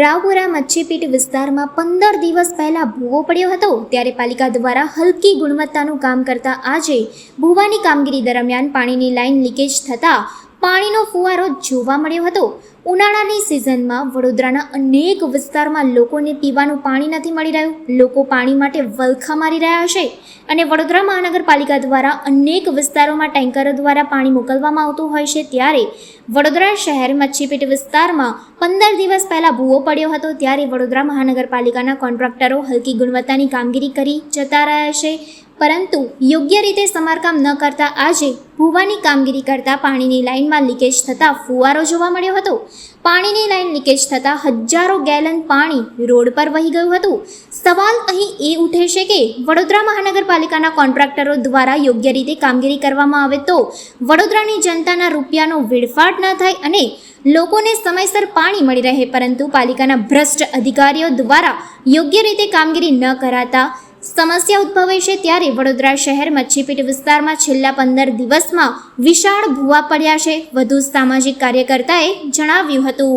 રાવપુરા મચ્છીપીટ વિસ્તારમાં 15 દિવસ પહેલા ભૂવો પડ્યો હતો, ત્યારે પાલિકા દ્વારા હલકી ગુણવત્તાનું કામ કરતા આજે ભૂવાની કામગીરી દરમિયાન પાણીની લાઇન લીકેજ થતાં પાણીનો ફુવારો જોવા મળ્યો હતો. ઉનાળાની સિઝનમાં વડોદરાના અનેક વિસ્તારમાં લોકોને પીવાનું પાણી નથી મળી રહ્યું. લોકો પાણી માટે વલખા મારી રહ્યા છે અને વડોદરા મહાનગરપાલિકા દ્વારા અનેક વિસ્તારોમાં ટેન્કરો દ્વારા પાણી મોકલવામાં આવતું હોય છે. ત્યારે વડોદરા શહેર મચ્છીપીટ વિસ્તારમાં 15 દિવસ પહેલાં ભૂવો પડ્યો હતો, ત્યારે વડોદરા મહાનગરપાલિકાના કોન્ટ્રાક્ટરો હલકી ગુણવત્તાની કામગીરી કરી જતા રહ્યા છે, પરંતુ યોગ્ય રીતે સમારકામ ન કરતા આજે ભૂવાની કામગીરી કરતા પાણીની લાઇનમાં લીકેજ થતાં ફુવારો જોવા મળ્યો હતો. પાણીની લાઇન લીકેજ થતાં હજારો ગેલન પાણી રોડ પર વહી ગયું હતું. સવાલ અહીં એ ઉઠે છે કે વડોદરા મહાનગરપાલિકાના કોન્ટ્રાક્ટરો દ્વારા યોગ્ય રીતે કામગીરી કરવામાં આવે તો વડોદરાની જનતાના રૂપિયાનો વેડફાટ ન થાય અને લોકોને સમયસર પાણી મળી રહે, પરંતુ પાલિકાના ભ્રષ્ટ અધિકારીઓ દ્વારા યોગ્ય રીતે કામગીરી ન કરાતા સમસ્યા ઉદ્ભવે છે. ત્યારે વડોદરા શહેર મચ્છીપીટ વિસ્તારમાં છેલ્લા 15 દિવસમાં વિશાળ ભૂવા પડ્યા છે, વધુ સામાજિક કાર્યકર્તાએ જણાવ્યું હતું.